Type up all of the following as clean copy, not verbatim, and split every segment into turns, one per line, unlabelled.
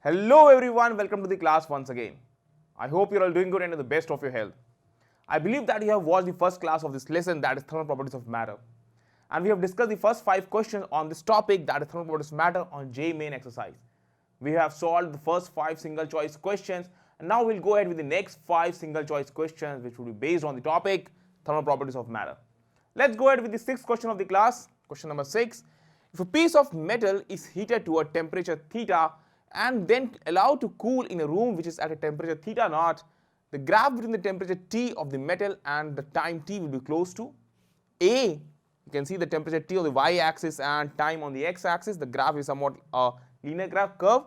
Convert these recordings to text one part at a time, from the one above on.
Hello everyone, welcome to the class once again. I hope you're all doing good and in the best of your health. I believe that you have watched the first class of this lesson, that is thermal properties of matter. And we have discussed the first 5 questions on this topic, that is thermal properties of matter, on JEE Main exercise. We have solved the first 5 single choice questions, and now we'll go ahead with the next 5 single choice questions which will be based on the topic thermal properties of matter. Let's go ahead with the 6th question of the class. Question number 6. If a piece of metal is heated to a temperature theta and then allowed to cool in a room which is at a temperature theta naught, the graph between the temperature T of the metal and the time T will be close to A. You can see the temperature T on the y-axis and time on the x-axis. The graph is somewhat a linear graph curve.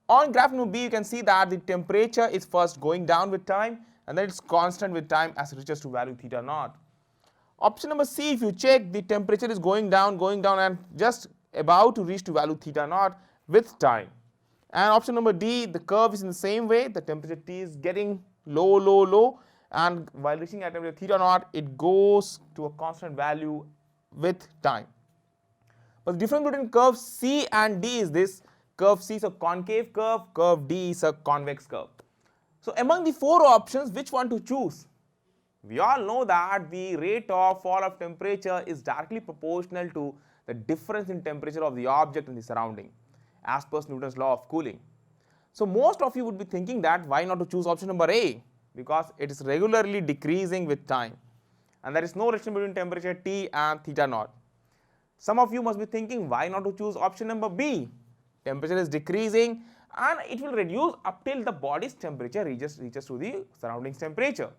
On graph number B, you can see that the temperature is first going down with time and then it's constant with time as it reaches to value theta naught. Option number C, if you check, the temperature is going down and just about to reach to value theta naught with time. And option number D, the curve is in the same way. The temperature T is getting low, and while reaching at temperature theta naught, it goes to a constant value with time. But the difference between curve C and D is this: curve C is a concave curve D is a convex curve. So among the 4 options, which one to choose? We all know that the rate of fall of temperature is directly proportional to the difference in temperature of the object and the surrounding, as per Newton's law of cooling. So most of you would be thinking that why not to choose option number A, because it is regularly decreasing with time and there is no relation between temperature T and theta naught. Some of you must be thinking why not to choose option number B, temperature is decreasing and it will reduce up till the body's temperature reaches to the surroundings temperature.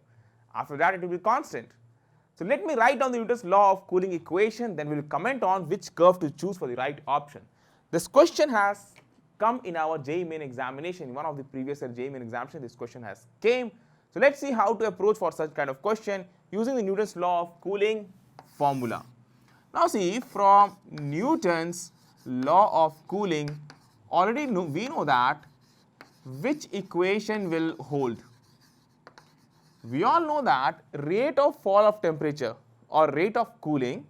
After that it will be constant. So let me write down the Newton's law of cooling equation, then we will comment on which curve to choose for the right option. This question has come in our JEE Main examination. In one of the previous year JEE Main examination, this question has came. So let's see how to approach for such kind of question using the Newton's law of cooling formula. Now see, from Newton's law of cooling, already we know that which equation will hold. We all know that rate of fall of temperature or rate of cooling,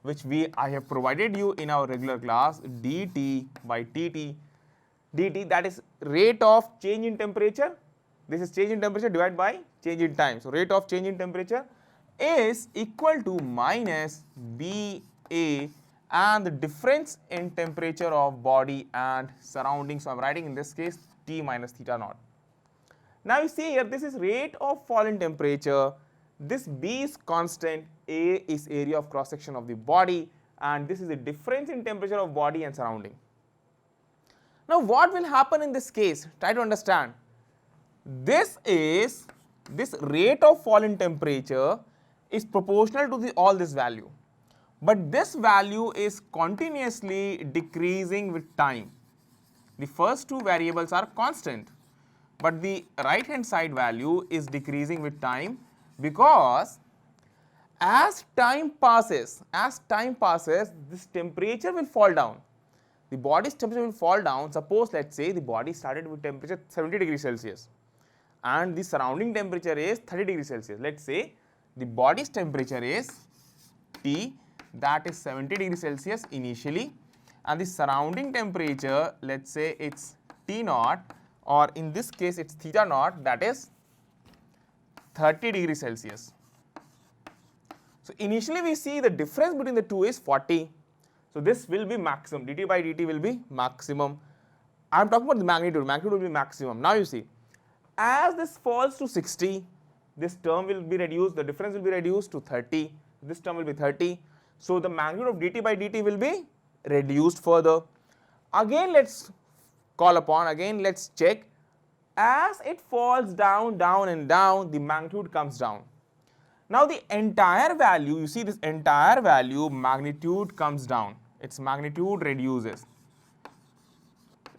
which I have provided you in our regular class, dt by dt, that is rate of change in temperature. This is change in temperature divided by change in time. So rate of change in temperature is equal to minus BA and the difference in temperature of body and surroundings. So I am writing in this case T minus theta naught. Now you see here, this is rate of fall in temperature, this B is constant, A is area of cross section of the body, and this is the difference in temperature of body and surrounding. Now what will happen in this case? Try to understand. This rate of fall in temperature is proportional to all this value, but this value is continuously decreasing with time. The first 2 variables are constant, but the right hand side value is decreasing with time, because as time passes, this temperature will fall down. The body's temperature will fall down. Suppose let's say the body started with temperature 70 degrees Celsius and the surrounding temperature is 30 degrees Celsius. Let's say the body's temperature is T, that is 70 degrees Celsius initially, and the surrounding temperature, let's say it's T naught, or in this case it's theta naught, that is 30 degrees Celsius. So initially we see the difference between the two is 40. So this will be maximum, dt by dt will be maximum. I am talking about the magnitude will be maximum. Now you see, as this falls to 60, this term will be reduced, the difference will be reduced to 30, this term will be 30. So the magnitude of dt by dt will be reduced further. Again let's check, as it falls down, the magnitude comes down. Now the entire value, you see this entire value, magnitude comes down, its magnitude reduces.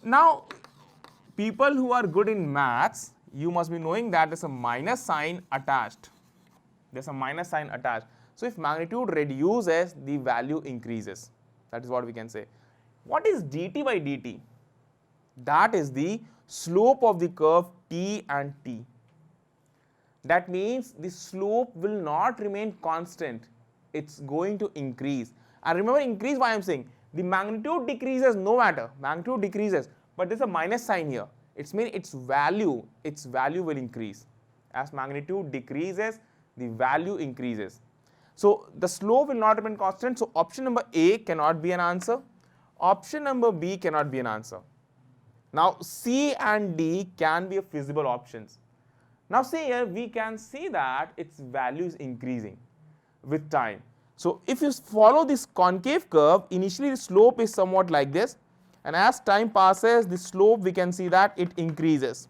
Now people who are good in maths, you must be knowing that there's a minus sign attached. So if magnitude reduces, the value increases. That is what we can say. What is dt by dt? That is the slope of the curve T and T. That means the slope will not remain constant, it's going to increase. And remember, increase, why I am saying the magnitude decreases, no matter, magnitude decreases, but there's a minus sign here. It means its value will increase. As magnitude decreases, the value increases. So the slope will not remain constant. So option number A cannot be an answer. Option number B cannot be an answer. Now C and D can be feasible options. Now see here, we can see that its value is increasing with time. So if you follow this concave curve, initially the slope is somewhat like this, and as time passes, the slope we can see that it increases.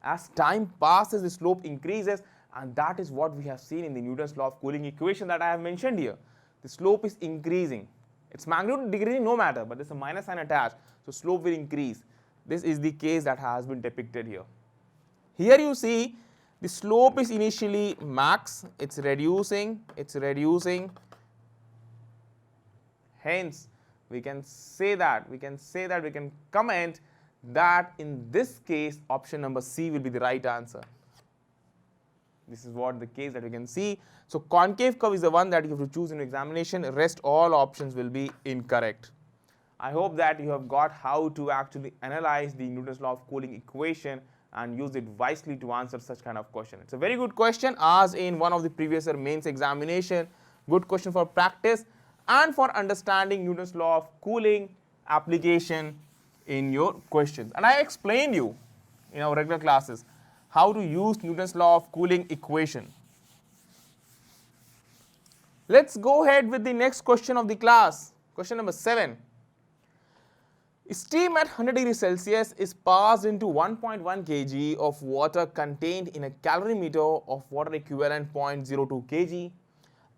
As time passes, the slope increases, and that is what we have seen in the Newton's law of cooling equation that I have mentioned here. The slope is increasing. Its magnitude decreasing no matter, but there's a minus sign attached, so slope will increase. This is the case that has been depicted here. Here you see the slope is initially max, it's reducing. Hence, we can comment that in this case option number C will be the right answer. This is what the case that we can see. So concave curve is the one that you have to choose in examination, rest all options will be incorrect. I hope that you have got how to actually analyze the Newton's law of cooling equation and use it wisely to answer such kind of question. It's a very good question asked in one of the previous year mains examination. Good question for practice and for understanding Newton's law of cooling application in your questions. And I explained you in our regular classes how to use Newton's law of cooling equation. Let's go ahead with the next question of the class. Question number 7. Steam at 100 degrees Celsius is passed into 1.1 kg of water contained in a calorimeter of water equivalent 0.02 kg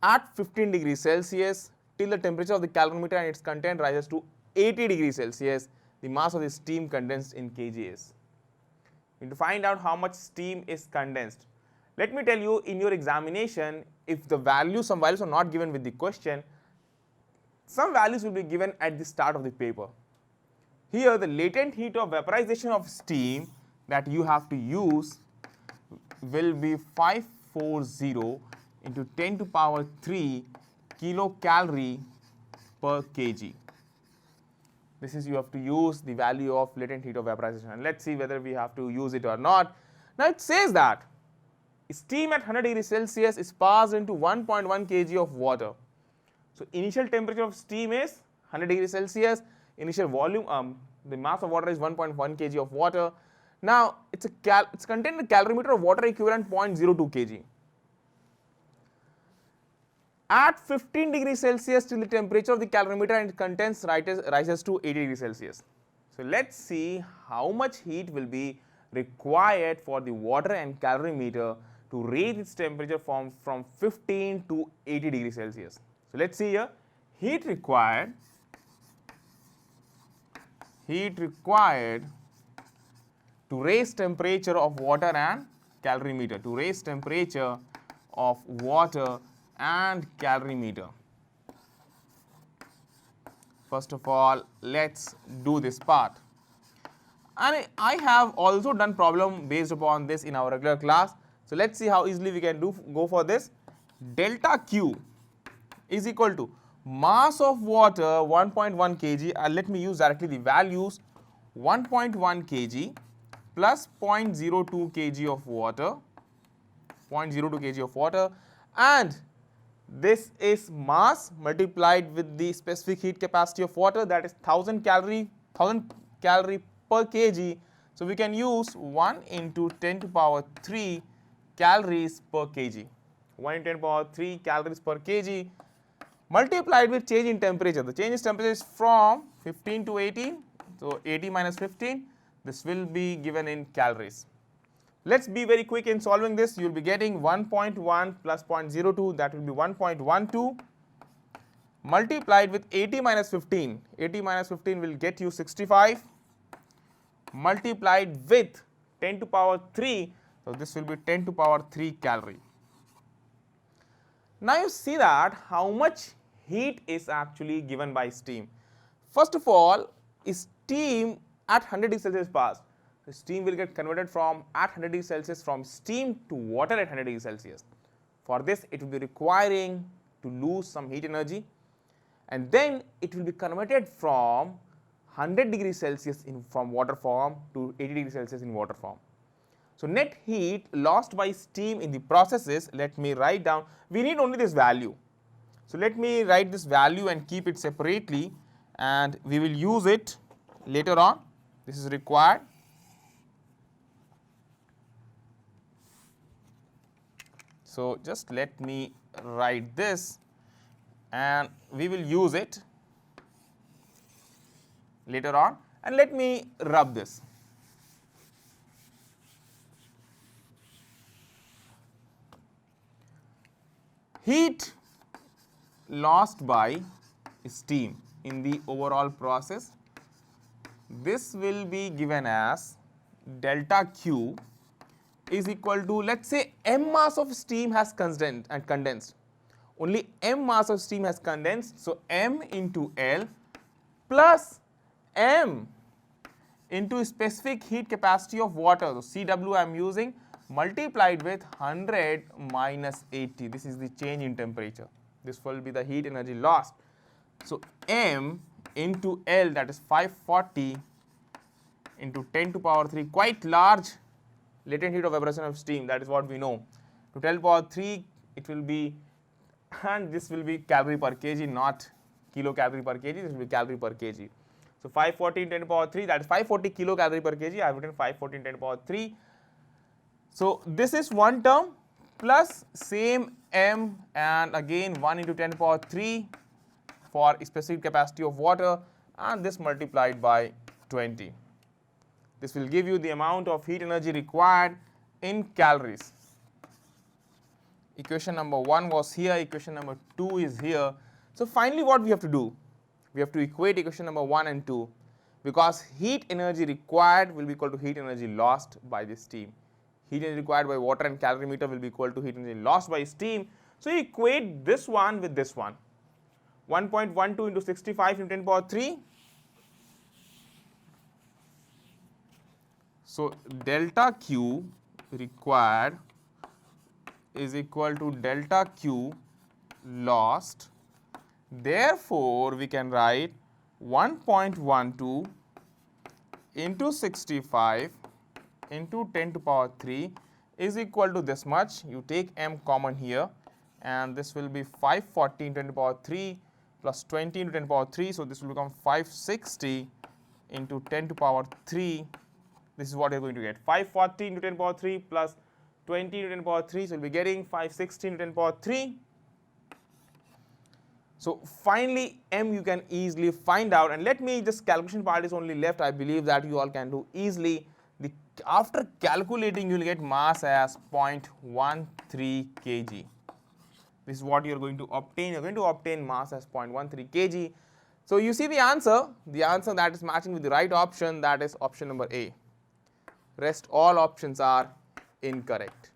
at 15 degrees Celsius till the temperature of the calorimeter and its content rises to 80 degrees Celsius. The mass of the steam condensed in kg is. We need to find out how much steam is condensed. Let me tell you, in your examination, if some values are not given with the question, some values will be given at the start of the paper. Here the latent heat of vaporization of steam that you have to use will be 540 into 10 to power 3 kilocalorie per kg. This is, you have to use the value of latent heat of vaporization, and let's see whether we have to use it or not. Now it says that steam at 100 degrees Celsius is passed into 1.1 kg of water. So initial temperature of steam is 100 degrees Celsius. Initial volume, the mass of water is 1.1 kg of water. Now it's contained in a calorimeter of water equivalent 0.02 kg. At 15 degrees Celsius till the temperature of the calorimeter and contents rises to 80 degrees Celsius. So let's see how much heat will be required for the water and calorimeter to raise its temperature from 15 to 80 degrees Celsius. So let's see here, heat required to raise temperature of water and calorimeter, First of all, let's do this part. And I have also done problem based upon this in our regular class. So let's see how easily we can go for this. Delta Q is equal to mass of water 1.1 kg, let me use directly the values, 1.1 kg plus 0.02 kg of water, 0.02 kg of water, and this is mass multiplied with the specific heat capacity of water, that is 1000 calorie per kg. So we can use 1 into 10 to power 3 calories per kg, 1 into 10 to power 3 calories per kg multiplied with change in temperature. The change in temperature is from 15 to 18, so 80 minus 15, this will be given in calories. Let's be very quick in solving this. You will be getting 1.1 plus 0.02, that will be 1.12 multiplied with 80 minus 15. 80 minus 15 will get you 65 multiplied with 10 to power 3, so this will be 10 to power 3 calorie. Now you see that how much heat is actually given by steam. First of all, steam at 100 degrees Celsius passed. The steam will get converted from at 100 degrees Celsius from steam to water at 100 degrees Celsius. For this, it will be requiring to lose some heat energy, and then it will be converted from 100 degrees Celsius from water form to 80 degrees Celsius in water form. So net heat lost by steam in the processes, let me write down, we need only this value. So let me write this value and keep it separately, and we will use it later on. This is required. So just let me write this, and we will use it later on, and let me rub this. Heat lost by steam in the overall process, this will be given as delta Q is equal to, let us say, m mass of steam has condensed. Only m mass of steam has condensed. So, m into L plus m into specific heat capacity of water. So, Cw I am using multiplied with 100 minus 80. This is the change in temperature. This will be the heat energy lost. So, m into L, that is 540 into 10 to power 3, quite large latent heat of evaporation of steam, that is what we know. To 10 to power 3 it will be, and this will be calorie per kg, not kilocalorie per kg, this will be calorie per kg. So, 540 in 10 to power 3, that is 540 kilocalorie per kg, I have written 540 in 10 to power 3. So, this is one term plus same m and again 1 into 10 to power 3 for specific capacity of water, and this multiplied by 20. This will give you the amount of heat energy required in calories. Equation number 1 was here, equation number 2 is here. So, finally what we have to do? We have to equate equation number 1 and 2, because heat energy required will be equal to heat energy lost by the steam. Heat energy required by water and calorimeter will be equal to heat energy lost by steam. So, you equate this one with this one. 1.12 into 65 into 10 power 3. So, delta Q required is equal to delta Q lost. Therefore, we can write 1.12 into 65 into 10 to power 3 is equal to this much. You take m common here, and this will be 540 into 10 to power 3 plus 20 into 10 to power 3. So, this will become 560 into 10 to power 3. This is what you are going to get, 540 into 10 to power 3 plus 20 into 10 to power 3. So, we will be getting 560 into 10 to power 3. So, finally, m you can easily find out, and let me, this calculation part is only left. I believe that you all can do easily. After calculating, you will get mass as 0.13 kg. This is what you are going to obtain. You are going to obtain mass as 0.13 kg. So, you see the answer that is matching with the right option, that is option number A. Rest all options are incorrect.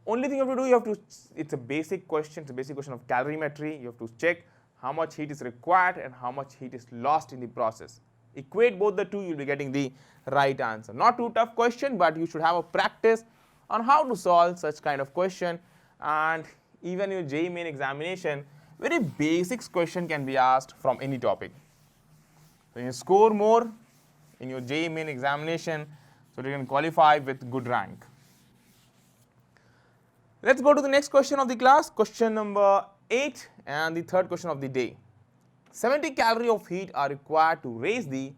Only thing you have to do, it's a basic question, it's a basic question of calorimetry. You have to check how much heat is required and how much heat is lost in the process. Equate both the two, you will be getting the right answer. Not too tough question, but you should have a practice on how to solve such kind of question, and even in your JEE main examination, very basic question can be asked from any topic. So, you score more in your JEE main examination, so you can qualify with good rank. Let us go to the next question of the class, question number 8 and the third question of the day. 70 calories of heat are required to raise the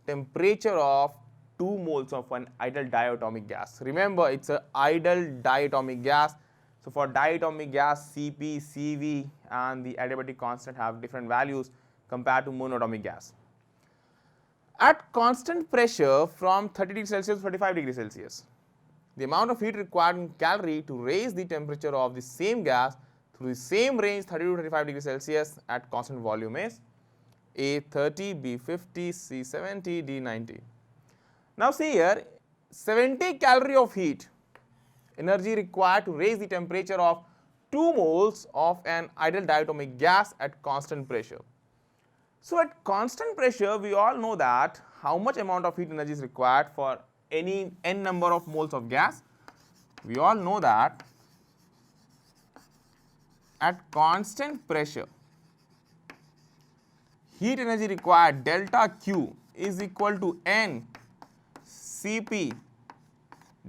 temperature of 2 moles of an ideal diatomic gas. Remember, it's an ideal diatomic gas. So, for diatomic gas, Cp, Cv and the adiabatic constant have different values compared to monatomic gas. At constant pressure from 30 degrees Celsius to 35 degrees Celsius, the amount of heat required in calorie to raise the temperature of the same gas through the same range 30 to 35 degrees Celsius at constant volume is A 30, B 50, C 70, D 90. Now see here, 70 calorie of heat energy required to raise the temperature of 2 moles of an ideal diatomic gas at constant pressure. So, at constant pressure, we all know that how much amount of heat energy is required for any n number of moles of gas. We all know that at constant pressure, heat energy required delta Q is equal to N Cp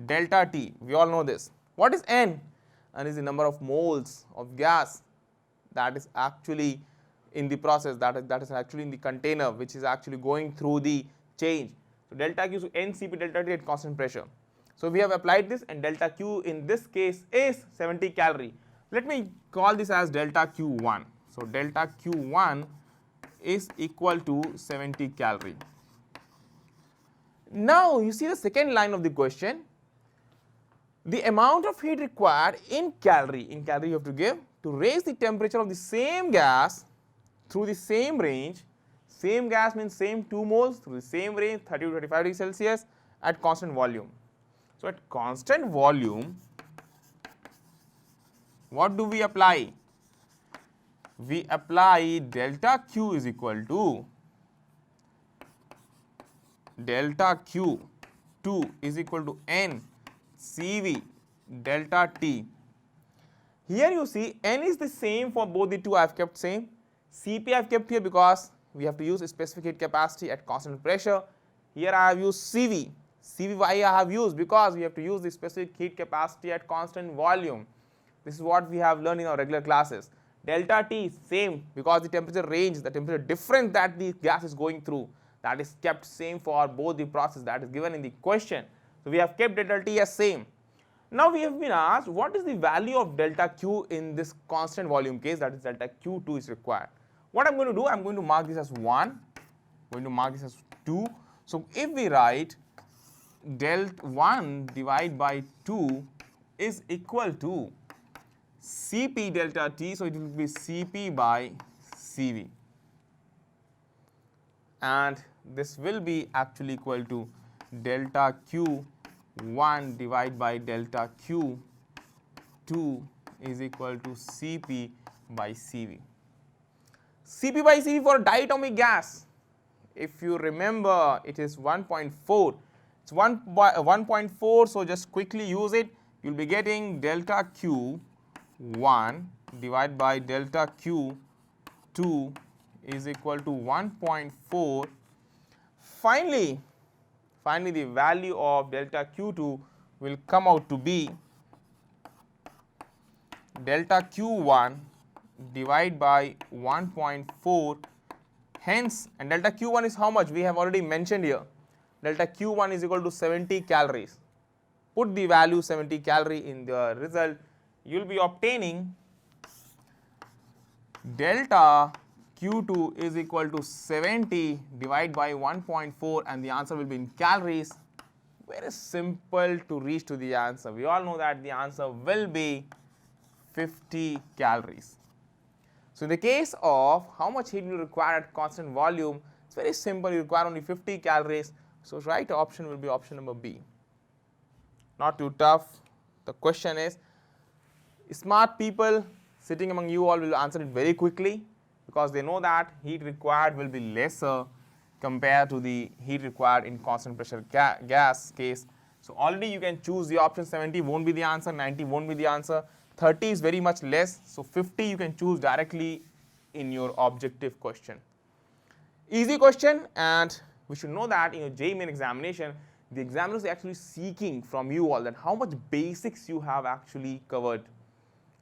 delta T. We all know this. What is N? N is the number of moles of gas that is actually in the process, that is actually in the container, which is actually going through the change. So delta Q is N Cp delta T at constant pressure. So we have applied this, and delta Q in this case is 70 calorie. Let me call this as delta Q1. So delta Q1 is equal to 70 calorie. Now you see the second line of the question. The amount of heat required in calorie you have to give to raise the temperature of the same gas through the same range. Same gas means same 2 moles through the same range, 30 to 35 degrees Celsius at constant volume. So at constant volume, what do we apply? We apply delta Q is equal to delta Q2 is equal to N Cv delta T. Here you see N is the same for both the two. I have kept same. Cp I have kept here because we have to use a specific heat capacity at constant pressure. Here I have used Cv. Cv why I have used? Because we have to use the specific heat capacity at constant volume. This is what we have learned in our regular classes. Delta T same because the temperature range, the temperature difference that the gas is going through, that is kept same for both the process that is given in the question. So we have kept delta T as same. Now we have been asked what is the value of delta Q in this constant volume case, that is delta Q2 is required. What I am going to do, I am going to mark this as 1, going to mark this as 2. So if we write delta 1 divided by 2 is equal to Cp delta T, so it will be Cp by Cv, and this will be actually equal to delta Q1 divided by delta Q2 is equal to Cp by Cv. Cp by Cv for diatomic gas, if you remember, it is 1.4. It's 1.4, so just quickly use it. You will be getting delta Q1 divided by delta Q2 is equal to 1.4. Finally, the value of delta Q2 will come out to be delta Q1 divided by 1.4. Hence, and delta Q1 is how much? We have already mentioned here. Delta Q1 is equal to 70 calories. Put the value 70 calorie in the result. You will be obtaining delta Q2 is equal to 70 divided by 1.4, and the answer will be in calories. Very simple to reach to the answer. We all know that the answer will be 50 calories. So in the case of how much heat you require at constant volume, it's very simple. You require only 50 calories. So right option will be option number B. Not too tough. The question is, smart people sitting among you all will answer it very quickly because they know that heat required will be lesser compared to the heat required in constant pressure gas case. So already you can choose the option. 70 won't be the answer, 90 won't be the answer, 30 is very much less, so 50 you can choose directly in your objective question. Easy question, and we should know that in your JEE Main examination, the examiner is actually seeking from you all that how much basics you have actually covered,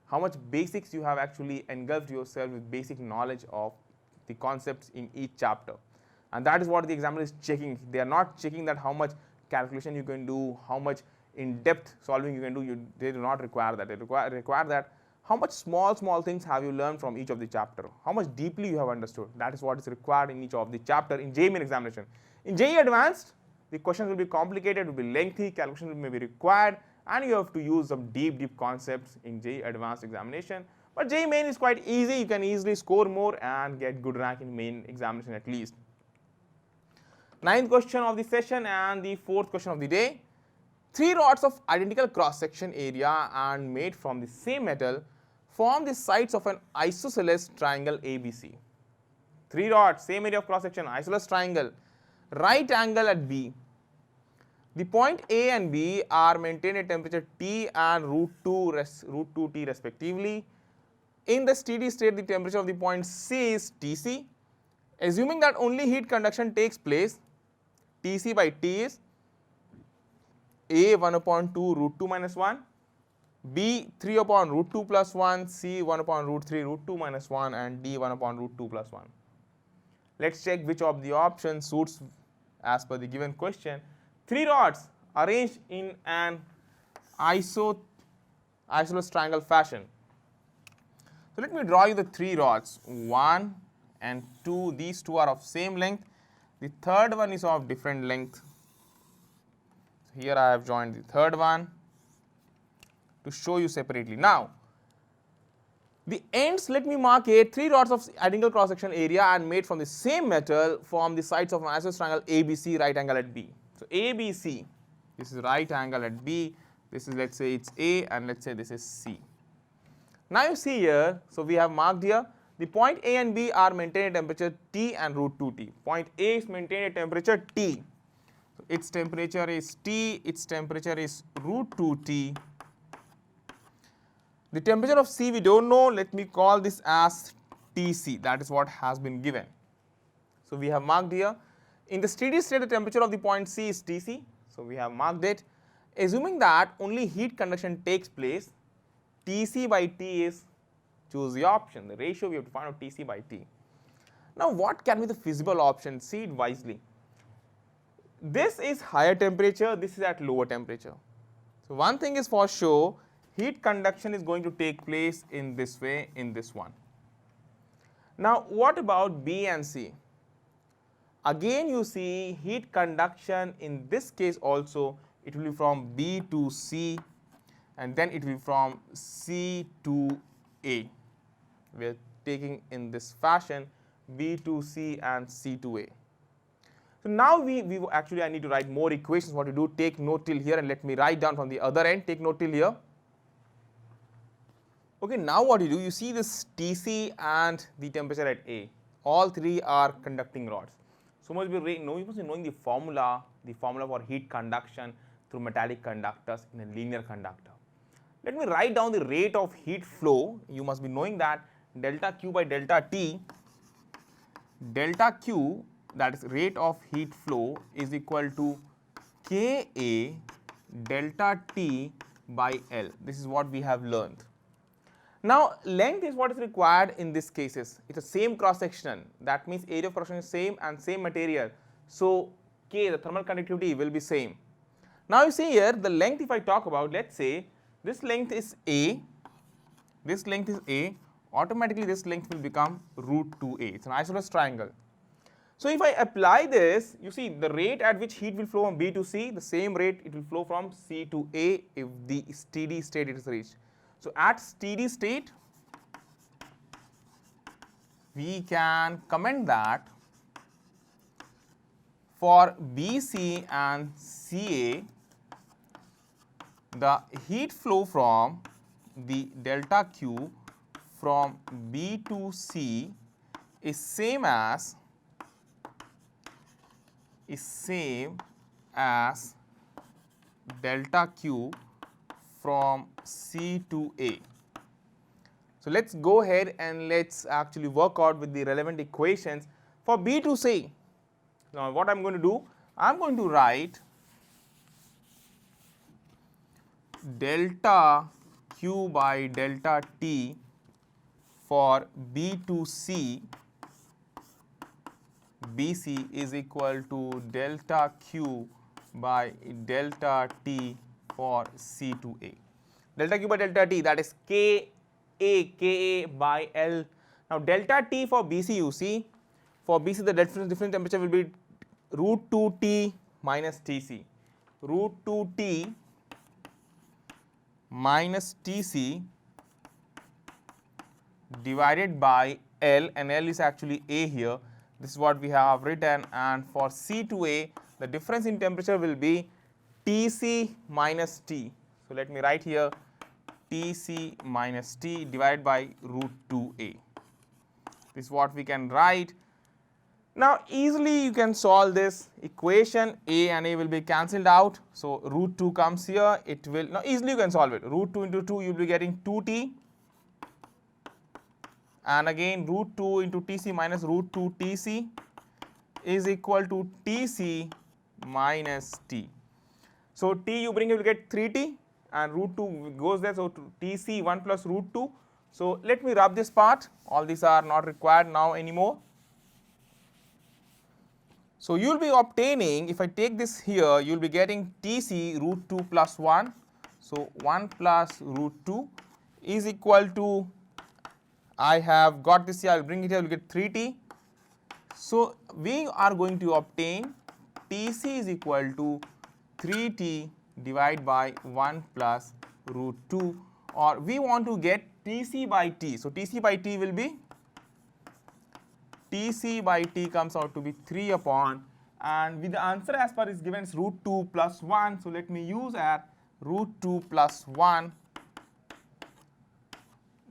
how much basics you have actually engulfed yourself with basic knowledge of the concepts in each chapter. And that is what the examiner is checking. They are not checking that how much calculation you can do, how much in-depth solving you can do. They do not require that. They require that how much small things have you learned from each of the chapter, how much deeply you have understood. That is what is required in each of the chapter in JEE Main examination. In JEE Advanced, the questions will be complicated, will be lengthy, calculations may be required, and you have to use some deep concepts in JEE Advanced examination. But JEE Main is quite easy. You can easily score more and get good rank in main examination at least. 9th question of the session and the 4th question of the day. 3 rods of identical cross-section area and made from the same metal form the sides of an isosceles triangle ABC. 3 rods, same area of cross-section, isosceles triangle, right angle at B. The point A and B are maintained at temperature T and root 2T respectively. In the steady state, the temperature of the point C is Tc. Assuming that only heat conduction takes place, Tc by T is A 1 upon 2 root 2 minus 1, B 3 upon root 2 plus 1, C 1 upon root 3 root 2 minus 1, and D 1 upon root 2 plus 1. Let's check which of the options suits as per the given question. 3 rods arranged in an isosceles triangle fashion. So let me draw you the 3 rods, 1 and 2. These two are of same length. The third one is of different length. So here I have joined the third one to show you separately. Now, the ends, let me mark it. 3 rods of identical cross section area and made from the same metal form the sides of an isosceles triangle ABC, right angle at B. So ABC, this is right angle at B. This is, let's say it's A, and let's say this is C. Now you see here, so we have marked here, the point A and B are maintained at temperature T and root 2T. Point A is maintained at temperature T. So its temperature is T, its temperature is root 2T. The temperature of C we don't know, let me call this as Tc, that is what has been given. So we have marked here. In the steady state, the temperature of the point C is Tc, so we have marked it. Assuming that only heat conduction takes place, Tc by T is, choose the option, the ratio we have to find out Tc by T. Now what can be the feasible option? See it wisely. This is higher temperature, this is at lower temperature. So one thing is for sure, heat conduction is going to take place in this way, in this one. Now what about B and C? Again you see heat conduction in this case also, it will be from B to C, and then it will be from C to A. We are taking in this fashion B to C and C to A. So now we actually, I need to write more equations. What to do, take note till here and let me write down from the other end, take note till here. Okay, now what you do, you see this Tc and the temperature at A, all three are conducting rods. So you must be knowing the formula for heat conduction through metallic conductors in a linear conductor. Let me write down the rate of heat flow. You must be knowing that delta Q by delta T, delta Q, that is rate of heat flow, is equal to Ka delta T by L. This is what we have learned. Now length is what is required in these cases. It's the same cross section, that means area of cross section is same and same material. So K, the thermal conductivity, will be same. Now you see here the length, if I talk about, let's say this length is A, this length is A, automatically this length will become root 2A. It's an isosceles triangle. So if I apply this, you see the rate at which heat will flow from B to C, the same rate it will flow from C to A if the steady state is reached. So at steady state, we can comment that for BC and CA, the heat flow from the delta Q from B to C is same as delta Q from C to A. So let's go ahead and let's actually work out with the relevant equations for B to C. Now what I'm going to do, I'm going to write delta Q by delta T for B to C, BC is equal to delta Q by delta T for C to A. Delta Q by delta T, that is Ka by L. Now delta T for BC, you see, for BC the difference temperature will be root 2T minus Tc. Root 2T minus Tc divided by L, and L is actually A here. This is what we have written, and for C to A the difference in temperature will be Tc minus T. So let me write here Tc minus T divided by root 2A. This is what we can write. Now easily you can solve this equation. A and A will be cancelled out, so root 2 comes here, it will, now easily you can solve it. Root 2 into 2 you will be getting 2T, and again root 2 into Tc minus root 2 Tc is equal to Tc minus T. So T you bring, you will get 3T, and root 2 goes there, so Tc 1 plus root 2. So let me rub this part, all these are not required now anymore. So you will be obtaining, if I take this here, you will be getting Tc root 2 plus 1. So 1 plus root 2 is equal to, I have got this here, I will bring it here, I will get 3T. So we are going to obtain Tc is equal to 3T divided by 1 plus root 2, or we want to get Tc by T. So Tc by T will be, Tc by T comes out to be 3 upon, and with the answer as per is given is root 2 plus 1. So let me use at root 2 plus 1.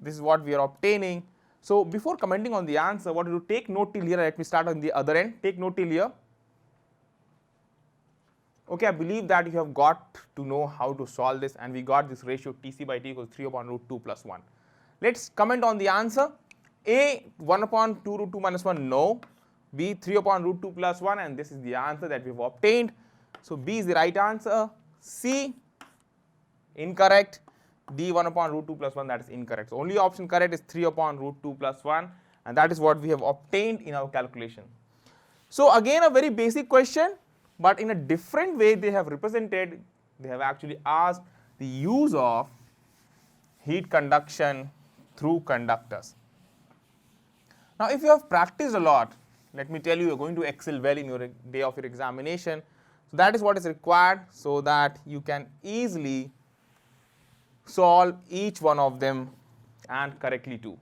This is what we are obtaining. So before commenting on the answer, what to do, take note till here. Let me start on the other end. Take note till here. Okay, I believe that you have got to know how to solve this, and we got this ratio Tc by T equals 3 upon root 2 plus 1. Let's comment on the answer. A 1 upon 2 root 2 minus 1, no. B 3 upon root 2 plus 1, and this is the answer that we have obtained. So B is the right answer. C incorrect. D 1 upon root 2 plus 1, that is incorrect. So only option correct is 3 upon root 2 plus 1, and that is what we have obtained in our calculation. So again a very basic question, but in a different way they have represented, they have actually asked the use of heat conduction through conductors. Now if you have practiced a lot, let me tell you, you are going to excel well in your day of your examination. So that is what is required, so that you can easily solve each one of them and correctly too.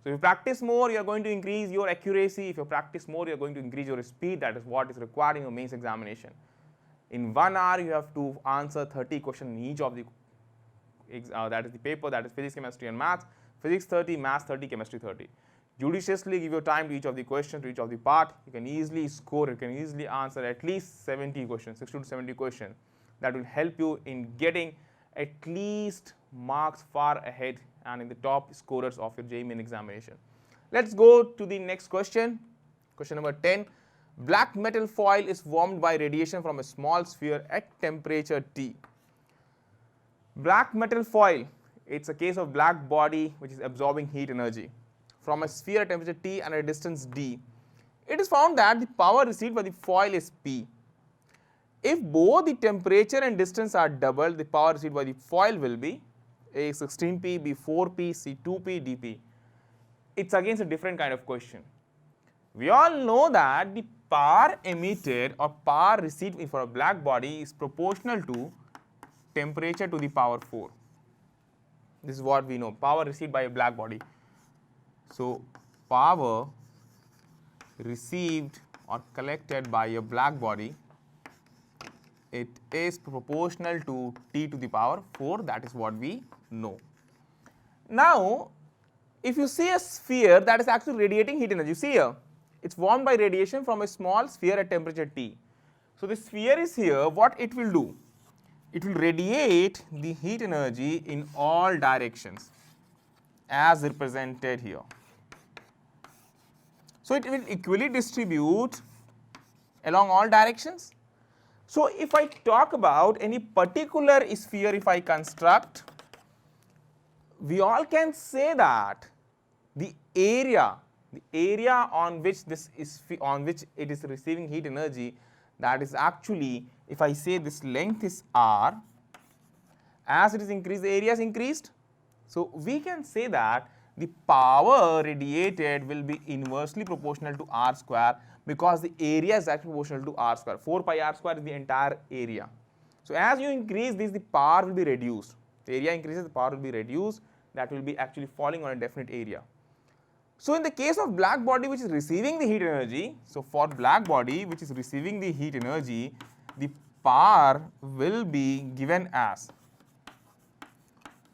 So if you practice more, you are going to increase your accuracy. If you practice more, you are going to increase your speed. That is what is required in your mains examination. In 1 hour, you have to answer 30 questions in each of the that is the paper, that is physics, chemistry and maths. Physics 30, maths 30, chemistry 30. Judiciously give your time to each of the questions, to each of the part. You can easily score, you can easily answer at least 70 questions, 60 to 70 questions. That will help you in getting at least marks far ahead and in the top scorers of your JEE main examination. Let's go to the next question. Question number 10. Black metal foil is warmed by radiation from a small sphere at temperature T. Black metal foil, it's a case of black body which is absorbing heat energy from a sphere at temperature T and a distance D. It is found that the power received by the foil is P. If both the temperature and distance are double, the power received by the foil will be A 16P, B 4P, C 2P, dP. It's again a different kind of question. We all know that the power emitted or power received for a black body is proportional to temperature to the power 4. This is what we know, power received by a black body. So power received or collected by a black body, it is proportional to T to the power 4, that is what we know. Now, if you see a sphere that is actually radiating heat energy, you see here, it's warmed by radiation from a small sphere at temperature T. So the sphere is here, what it will do? It will radiate the heat energy in all directions as represented here. So it will equally distribute along all directions. So if I talk about any particular sphere, if I construct, we all can say that the area on which it is receiving heat energy, that is actually, if I say this length is r, as it is increased, the area is increased. So we can say that the power radiated will be inversely proportional to r square, because the area is actually proportional to r square. 4 pi r square is the entire area. So as you increase this, the power will be reduced. The area increases, the power will be reduced. That will be actually falling on a definite area. So in the case of black body which is receiving the heat energy, so for black body which is receiving the heat energy, the power will be given as,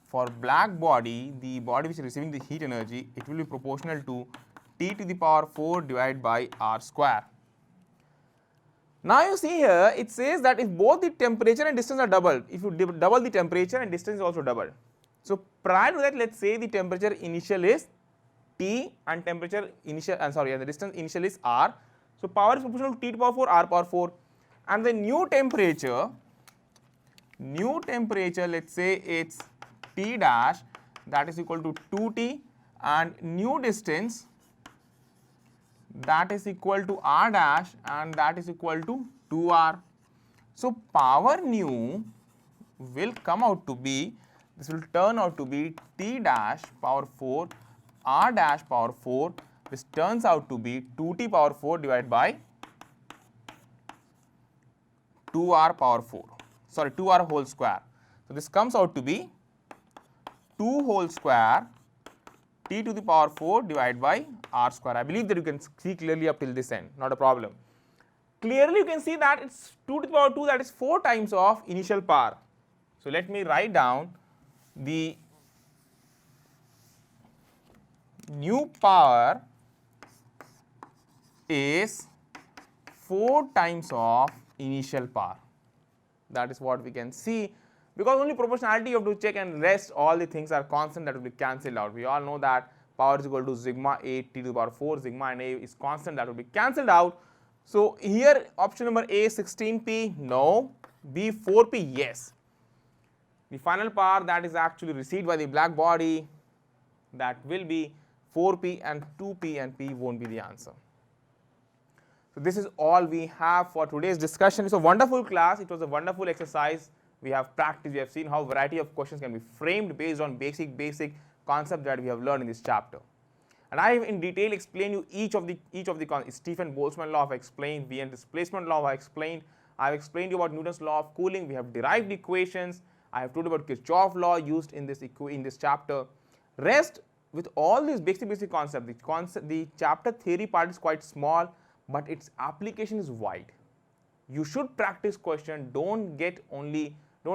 for black body, the body which is receiving the heat energy, it will be proportional to T to the power 4 divided by r square. Now you see here, it says that if both the temperature and distance are doubled, if you double the temperature and distance is also doubled. So prior to that, let's say the temperature initial is T and temperature initial, the distance initial is R. So power is proportional to T to the power 4, R power 4, and the new temperature, let's say it's T dash, that is equal to 2T, and new distance, that is equal to R dash, and that is equal to 2R. So power new will come out to be, this will turn out to be T dash power 4 R dash power 4, which turns out to be 2T power 4 divided by 2R power 4, 2R whole square. So this comes out to be 2 whole square T to the power 4 divided by R square. I believe that you can see clearly up till this end, not a problem. Clearly you can see that it's 2 to the power 2, that is 4 times of initial power. So let me write down the new power is 4 times of initial power. That is what we can see, because only proportionality you have to check, and rest all the things are constant, that will be cancelled out. We all know that power is equal to sigma A T to the power 4, sigma and A is constant, that will be cancelled out. So here option number A 16P, no, B 4P, yes. The final power that is actually received by the black body, that will be 4P and 2P, and P won't be the answer. So this is all we have for today's discussion. It's a wonderful class. It was a wonderful exercise. We have practiced. We have seen how variety of questions can be framed based on basic concepts that we have learned in this chapter. And I have in detail explained you each of the Stephen Boltzmann law I have explained, Wein displacement law I have explained. I have explained you about Newton's law of cooling. We have derived equations. I have told you about Kirchhoff law used in this chapter. Rest with all these basic concepts. The chapter theory part is quite small, but its application is wide. You should practice question. Don't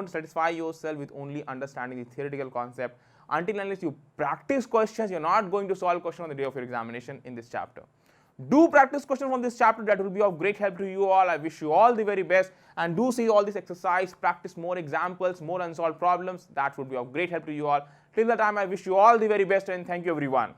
satisfy yourself with only understanding the theoretical concept. Until unless you practice questions, you're not going to solve question on the day of your examination in this chapter. Do practice questions from this chapter. That will be of great help to you all. I wish you all the very best, and do see all this exercise, practice more examples, more unsolved problems. That would be of great help to you all. Till that time, I wish you all the very best, and thank you everyone.